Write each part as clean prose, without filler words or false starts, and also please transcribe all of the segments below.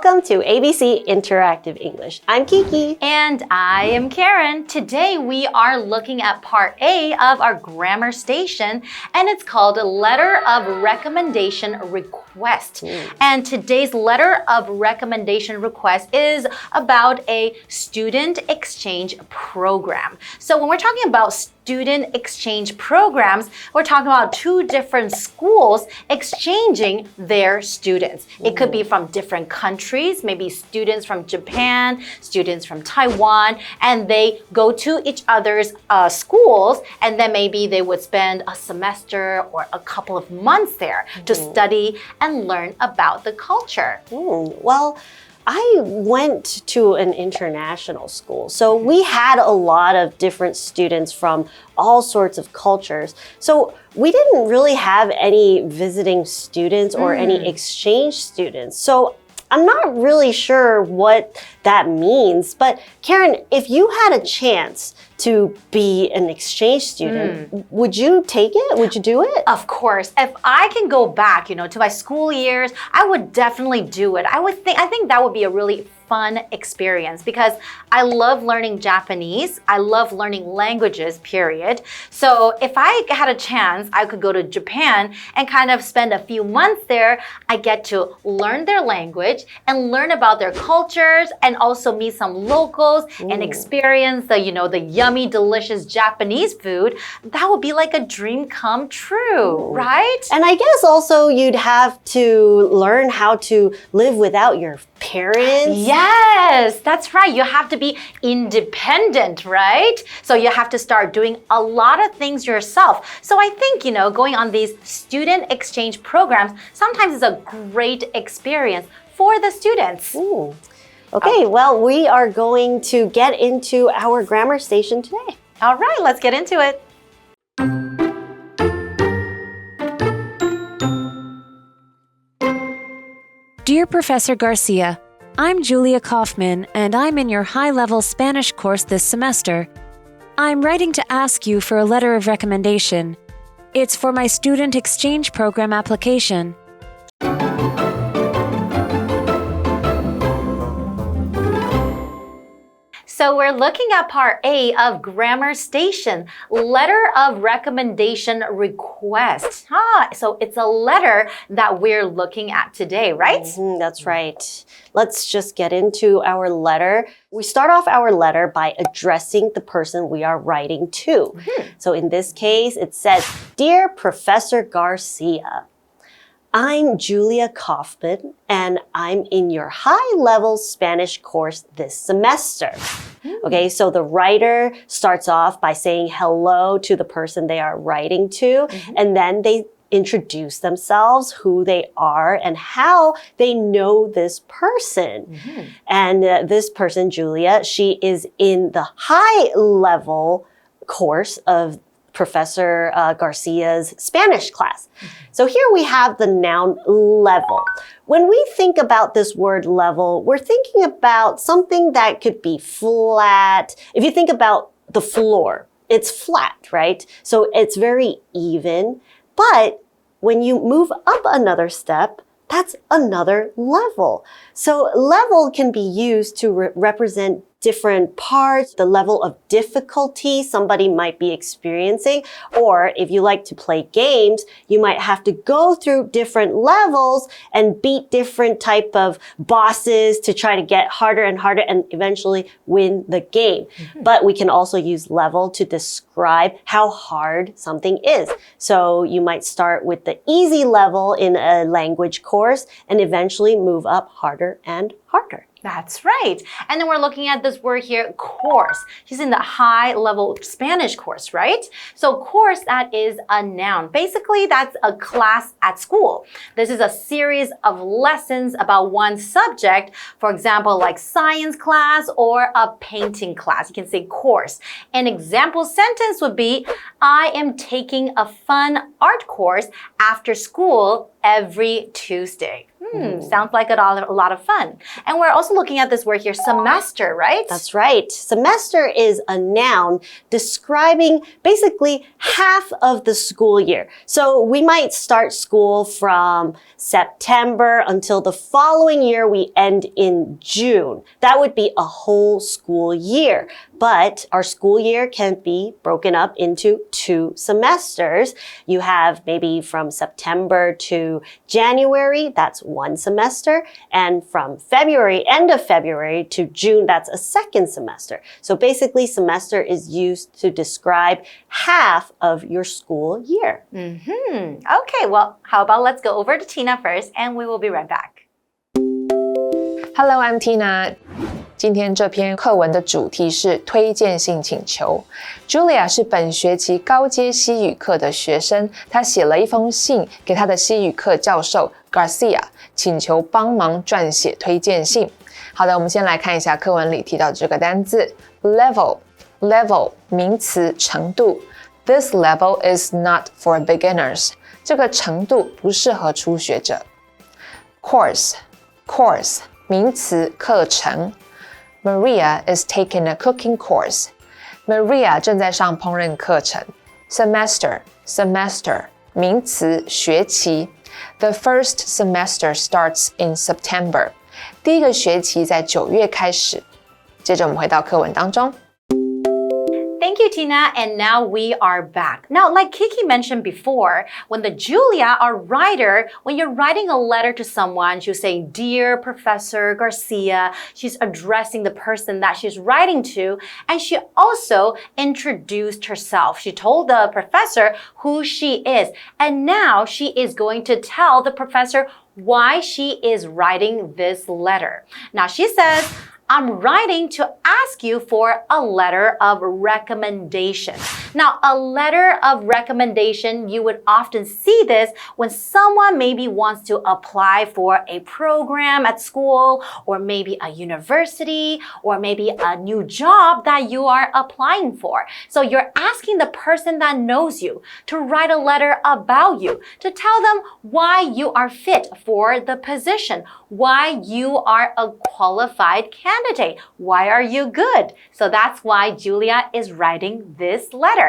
Welcome to ABC Interactive English. I'm Kiki. And I am Karen. Today we are looking at part A of our grammar station, and it's called a letter of recommendation request. And today's letter of recommendation request is about a student exchange program. So when we're talking about student exchange programs, we're talking about two different schools exchanging their students. It could be from different countries, maybe students from Japan, students from Taiwan, and they go to each other's schools, and then maybe they would spend a semester or a couple of months there to study and learn about the culture. Well, I went to an international school, so we had a lot of different students from all sorts of cultures. So we didn't really have any visiting students or any exchange students. So I'm not really sure what that means. But Karen, if you had a chance to be an exchange student, would you take it? Would you do it? Of course. If I can go back, to my school years, I would definitely do it. I think that would be a really fun experience because I love learning Japanese. I love learning languages, period. So if I had a chance, I could go to Japan and kind of spend a few months there. I get to learn their language and learn about their cultures and also meet some locals and experience the yummy, delicious Japanese food. That would be like a dream come true, right? And I guess also you'd have to learn how to live without your parents. Yes, that's right. You have to be independent, right? So you have to start doing a lot of things yourself. So I think, going on these student exchange programs sometimes is a great experience for the students. Okay, well, we are going to get into our grammar station today. All right, let's get into it. Dear Professor Garcia, I'm Julia Kaufman, and I'm in your high-level Spanish course this semester. I'm writing to ask you for a letter of recommendation. It's for my student exchange program application. So we're looking at part A of grammar station, letter of recommendation request. So it's a letter that we're looking at today, right? That's right. Let's just get into our letter. We start off our letter by addressing the person we are writing to. So in this case, it says, Dear Professor Garcia, I'm Julia Kaufman, and I'm in your high-level Spanish course this semester. Okay, so the writer starts off by saying hello to the person they are writing to, and then they introduce themselves, who they are, and how they know this person. And this person, Julia, she is in the high-level course of Professor Garcia's Spanish class. So here we have the noun level. When we think about this word level, we're thinking about something that could be flat. If you think about the floor, it's flat, right? So it's very even. But when you move up another step, that's another level. So level can be used to represent different parts, the level of difficulty somebody might be experiencing, or if you like to play games, you might have to go through different levels and beat different type of bosses to try to get harder and harder and eventually win the game. But we can also use level to describe how hard something is. So you might start with the easy level in a language course and eventually move up harder and harder. That's right. And then we're looking at this word here, course. He's in the high-level Spanish course, right? So course, that is a noun. Basically, that's a class at school. This is a series of lessons about one subject. For example, like science class or a painting class. You can say course. An example sentence would be, I am taking a fun art course after school every Tuesday. Sounds like a lot of fun. And we're also looking at this word here, semester, right? That's right. Semester is a noun describing basically half of the school year. So we might start school from September until the following year we end in June. That would be a whole school year. But our school year can be broken up into 2 semesters. You have maybe from September to January, that's 1 semester. And from February, end of February to June, that's a 2nd semester. So basically, semester is used to describe half of your school year. Okay, well, how about let's go over to Tina first, and we will be right back. Hello, I'm Tina. 今天这篇课文的主题是推荐信请求。Julia 是本学期高阶西语课的学生，她写了一封信给她的西语课教授 Garcia， 请求帮忙撰写推荐信。好的，我们先来看一下课文里提到的这个单字 level 名词程度。This level is not for beginners. 这个程度不适合初学者。Course 名词课程。Maria is taking a cooking course. Maria 正在上烹饪课程。Semester 名词学期。The first semester starts in September. 第一个学期在9月开始。接着我们回到课文当中。Thank you, Tina. And now we are back. Now, like Kiki mentioned before, when the Julia, our writer, when you're writing a letter to someone, she'll say, Dear Professor Garcia. She's addressing the person that she's writing to. And she also introduced herself. She told the professor who she is. And now she is going to tell the professor why she is writing this letter. Now, she says, I'm writing to ask you for a letter of recommendation. Now, a letter of recommendation, you would often see this when someone maybe wants to apply for a program at school, or maybe a university, or maybe a new job that you are applying for. So you're asking the person that knows you to write a letter about you, to tell them why you are fit for the position, why you are a qualified candidate, why are you good? So that's why Julia is writing this letter.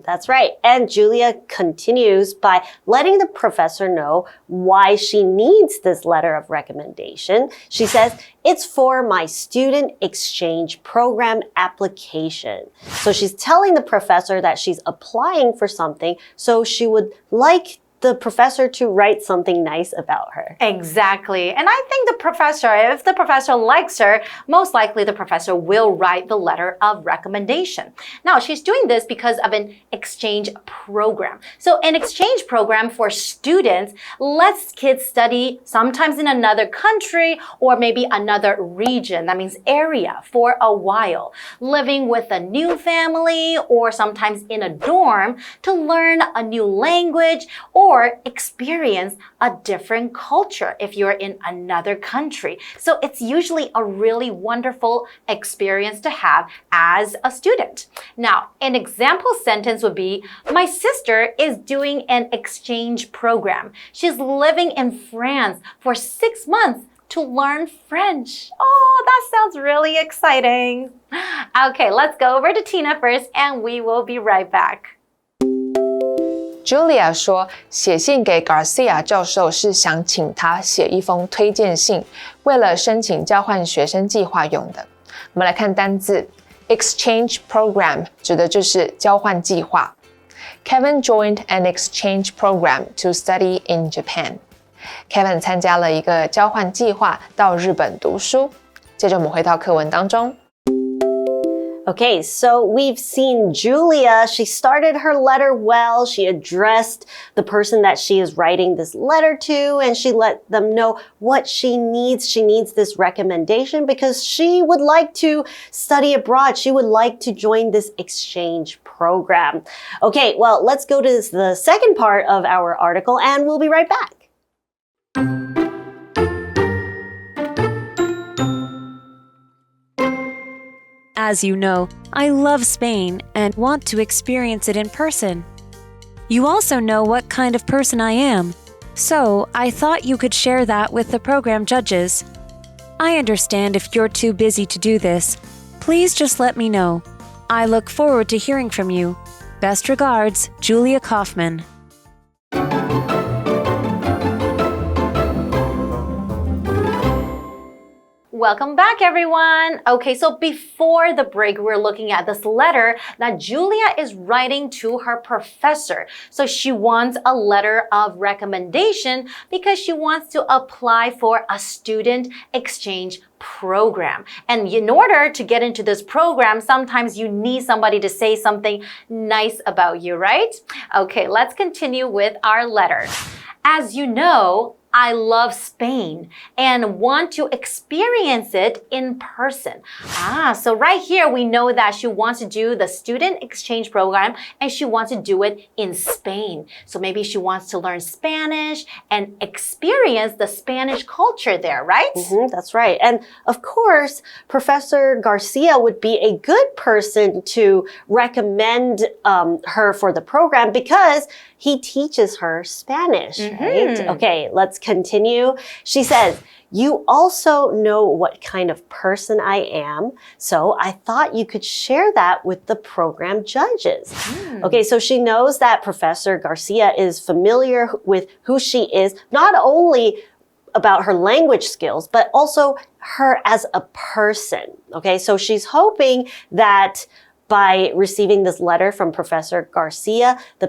That's right. And Julia continues by letting the professor know why she needs this letter of recommendation. She says, it's for my student exchange program application. So she's telling the professor that she's applying for something, so she would like the professor to write something nice about her. Exactly. And I think the professor, if the professor likes her, most likely the professor will write the letter of recommendation. Now, she's doing this because of an exchange program. So an exchange program for students lets kids study sometimes in another country or maybe another region, that means area, for a while, living with a new family or sometimes in a dorm to learn a new language or experience a different culture if you're in another country. So it's usually a really wonderful experience to have as a student. Now, an example sentence would be, my sister is doing an exchange program. She's living in France for 6 months to learn French. Oh, that sounds really exciting. Okay, let's go over to Tina first and we will be right back. Julia 说，写信给 Garcia 教授是想请他写一封推荐信，为了申请交换学生计划用的。我们来看单字 exchange program 指的就是交换计划。Kevin joined an exchange program to study in Japan. Kevin 参加了一个交换计划到日本读书。接着我们回到课文当中。Okay, so we've seen Julia. She started her letter well. She addressed the person that she is writing this letter to, and she let them know what she needs. She needs this recommendation because she would like to study abroad. She would like to join this exchange program. Okay, well, let's go to the second part of our article, and we'll be right back. As you know, I love Spain and want to experience it in person. You also know what kind of person I am. So, I thought you could share that with the program judges. I understand if you're too busy to do this. Please just let me know. I look forward to hearing from you. Best regards, Julia Kaufman. Welcome back, everyone. Okay, so before the break, we're looking at this letter that Julia is writing to her professor. So she wants a letter of recommendation because she wants to apply for a student exchange program. And in order to get into this program, sometimes you need somebody to say something nice about you, right? Okay, let's continue with our letter. As you know, I love Spain and want to experience it in person. So right here we know that she wants to do the student exchange program and she wants to do it in Spain. So maybe she wants to learn Spanish and experience the Spanish culture there, right? That's right. And of course, Professor Garcia would be a good person to recommend her for the program because he teaches her Spanish, right? Okay, let's continue. She says, you also know what kind of person I am, so I thought you could share that with the program judges. Okay, so she knows that Professor Garcia is familiar with who she is, not only about her language skills, but also her as a person. Okay, so she's hoping that by receiving this letter from Professor Garcia, the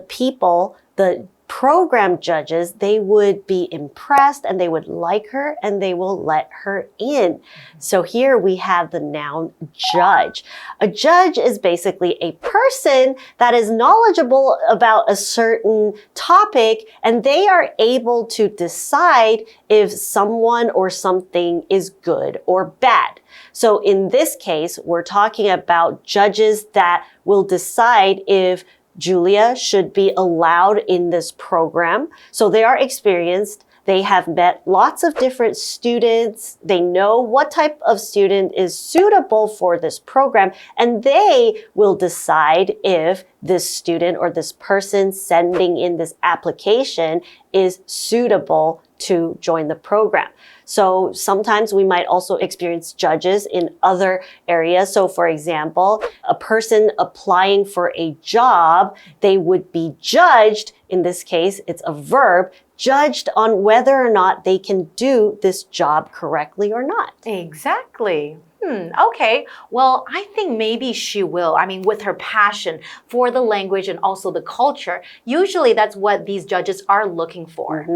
program judges, they would be impressed and they would like her and they will let her in. So here we have the noun judge. A judge is basically a person that is knowledgeable about a certain topic and they are able to decide if someone or something is good or bad. So in this case, we're talking about judges that will decide if Julia should be allowed in this program. So they are experienced. They have met lots of different students. They know what type of student is suitable for this program, and they will decide if this student or this person sending in this application is suitable to join the program. So sometimes we might also experience judges in other areas. So for example, a person applying for a job, they would be judged, in this case, it's a verb, judged on whether or not they can do this job correctly or not. Exactly. Okay, well, I think maybe she will. I mean, with her passion for the language and also the culture, usually that's what these judges are looking for.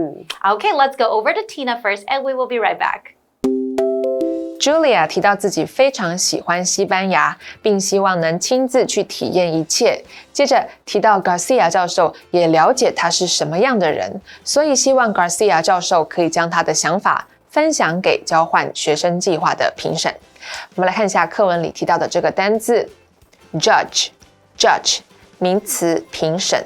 Okay, let's go over to Tina first and we will be right back. Julia 提到自己非常喜欢西班牙，并希望能亲自去体验一切。接着提到 Garcia 教授也了解他是什么样的人，所以希望 Garcia 教授可以将他的想法分享给交换学生计划的评审。我们来看一下课文里提到的这个单字 judge 名词评审。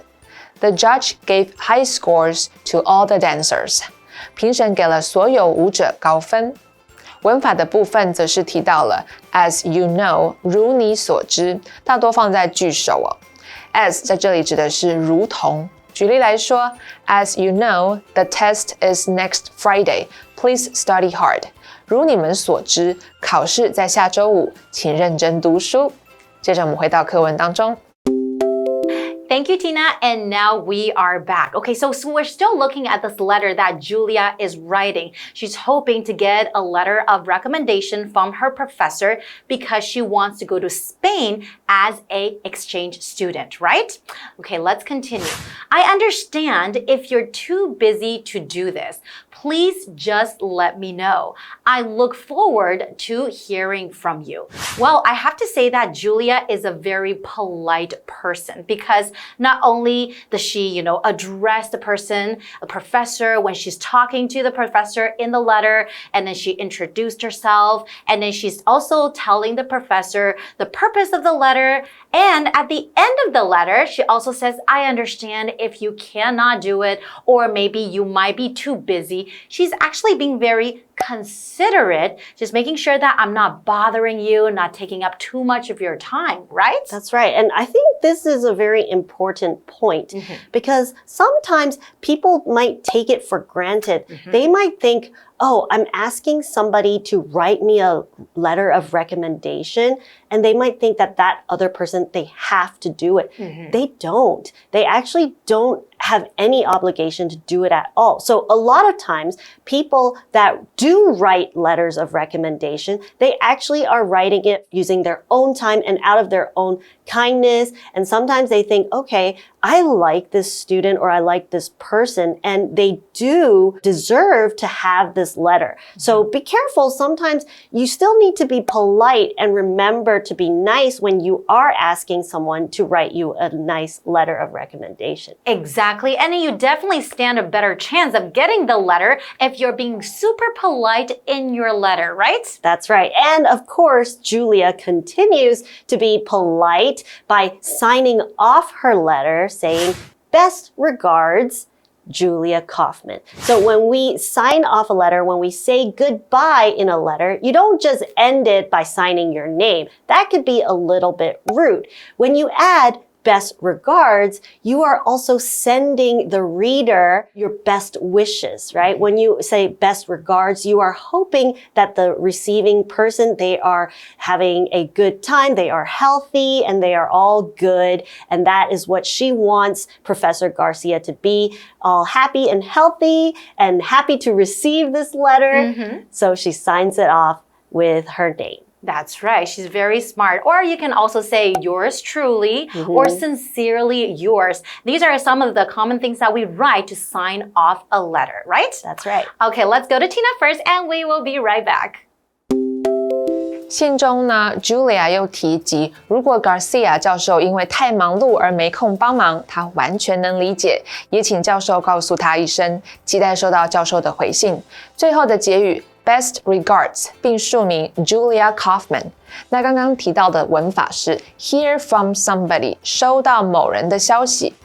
The judge gave high scores to all the dancers. 评审给了所有舞者高分。文法的部分则是提到了 as you know 如你所知，大多放在句首哦。as 在这里指的是如同。举例来说 as you know, the test is next Friday. Please study hard. 如你们所知，考试在下周五，请认真读书。接着我们回到课文当中。Thank you, Tina. And now we are back. Okay, so we're still looking at this letter that Julia is writing. She's hoping to get a letter of recommendation from her professor because she wants to go to Spain as an exchange student, right? Okay, let's continue. I understand if you're too busy to do this. Please just let me know. I look forward to hearing from you. Well, I have to say that Julia is a very polite person because not only does she, address the person, a professor, when she's talking to the professor in the letter, and then she introduced herself, and then she's also telling the professor the purpose of the letter. And at the end of the letter, she also says, I understand if you cannot do it, or maybe you might be too busy. She's actually being very considerate, just making sure that I'm not bothering you, not taking up too much of your time, right? That's right. And I think this is a very important point because sometimes people might take it for granted. They might think, oh, I'm asking somebody to write me a letter of recommendation, and they might think that that other person, they have to do it. They don't. They actually don't have any obligation to do it at all. So a lot of times, people that do write letters of recommendation, they actually are writing it using their own time and out of their own kindness. And sometimes they think, okay, I like this student or I like this person, and they do deserve to have this letter. So be careful. Sometimes you still need to be polite and remember to be nice when you are asking someone to write you a nice letter of recommendation. Exactly. And you definitely stand a better chance of getting the letter if you're being super polite in your letter, right? That's right. And of course, Julia continues to be polite by signing off her letter saying, "Best regards, Julia Kaufman." So when we sign off a letter, when we say goodbye in a letter, you don't just end it by signing your name. That could be a little bit rude. When you add best regards, you are also sending the reader your best wishes, right? When you say best regards, you are hoping that the receiving person, they are having a good time, they are healthy, and they are all good. And that is what she wants Professor Garcia to be, all happy and healthy and happy to receive this letter. So she signs it off with her name. That's right. She's very smart. Or you can also say yours truly or sincerely yours. These are some of the common things that we write to sign off a letter, right? That's right. Okay, let's go to Tina first and we will be right back. 信中呢 ，Julia 又提及，如果 Garcia 教授因为太忙碌而没空帮忙，他完全能理解，也请教授告诉他一声，期待收到教授的回信。最后的结语 Best regards 并署名 Julia Kaufman。那刚刚提到的文法是 hear from somebody 收到某人的消息，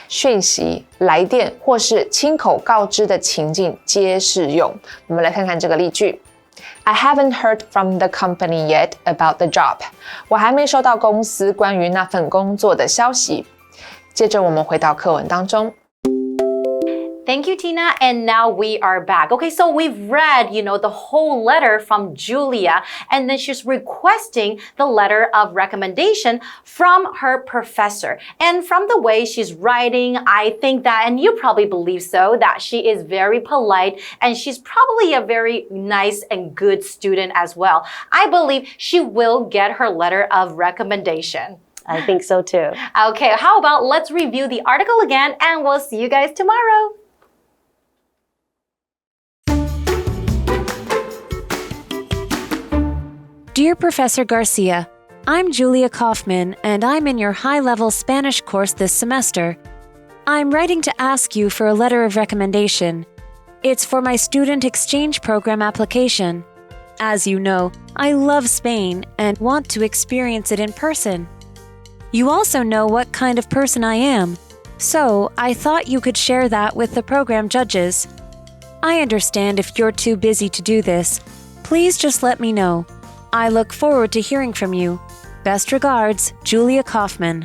讯息、来电或是亲口告知的情境皆适用。我们来看看这个例句。I haven't heard from the company yet about the job. 我还没收到公司关于那份工作的消息。接着我们回到课文当中。Thank you, Tina. And now we are back. Okay, so we've read, the whole letter from Julia, and then she's requesting the letter of recommendation from her professor. And from the way she's writing, I think that, and you probably believe so, that she is very polite and she's probably a very nice and good student as well. I believe she will get her letter of recommendation. I think so too. Okay, how about let's review the article again and we'll see you guys tomorrow. Dear Professor Garcia, I'm Julia Kaufman, and I'm in your high-level Spanish course this semester. I'm writing to ask you for a letter of recommendation. It's for my student exchange program application. As you know, I love Spain and want to experience it in person. You also know what kind of person I am, so I thought you could share that with the program judges. I understand if you're too busy to do this. Please just let me know. I look forward to hearing from you. Best regards, Julia Kaufman.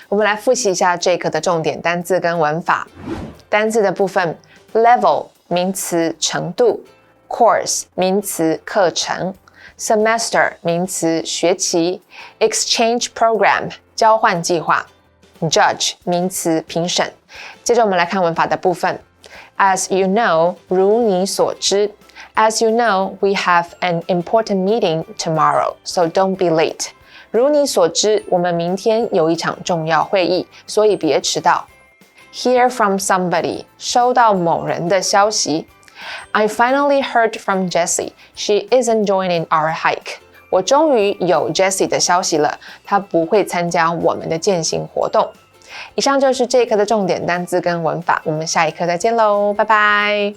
我们来复习一下这一课的重点单字跟文法。单字的部分 level 名词程度 course 名词课程 semester 名词学期 exchange program 交换计划 judge 名词评审。接着我们来看文法的部分。As you know 如你所知 As you know, we have an important meeting tomorrow, so don't be late. 如你所知，我们明天有一场重要会议，所以别迟到。Hear from somebody 收到某人的消息。I finally heard from Jessie. She isn't joining our hike. 我终于有 Jessie 的消息了，她不会参加我们的健行活动。以上就是这一课的重点单字跟文法，我们下一课再见喽，拜拜。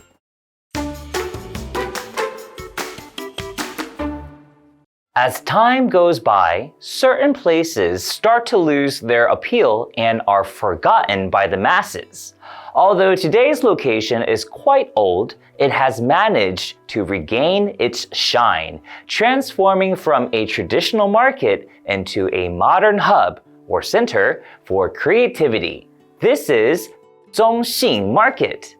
As time goes by, certain places start to lose their appeal and are forgotten by the masses. Although today's location is quite old, it has managed to regain its shine, transforming from a traditional market into a modern hub or center for creativity. This is Zhongxin Market.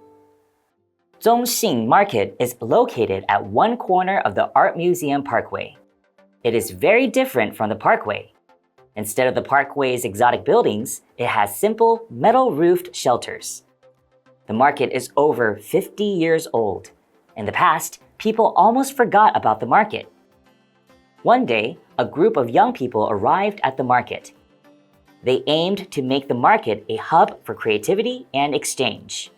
Zhongxin Market is located at one corner of the Art Museum Parkway. It is very different from the Parkway. Instead of the Parkway's exotic buildings, it has simple metal-roofed shelters. The market is over 50 years old. In the past, people almost forgot about the market. One day, a group of young people arrived at the market. They aimed to make the market a hub for creativity and exchange.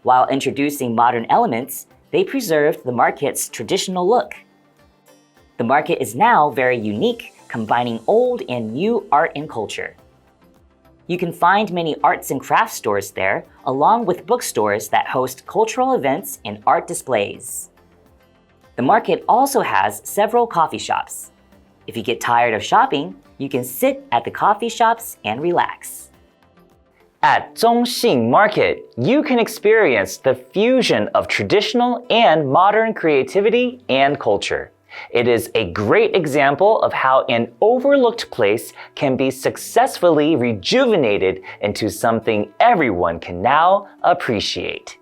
While introducing modern elements, they preserved the market's traditional look. The market is now very unique, combining old and new art and culture. You can find many arts and crafts stores there, along with bookstores that host cultural events and art displays. The market also has several coffee shops. If you get tired of shopping, you can sit at the coffee shops and relax. At Zhongxin Market, you can experience the fusion of traditional and modern creativity and culture. It is a great example of how an overlooked place can be successfully rejuvenated into something everyone can now appreciate.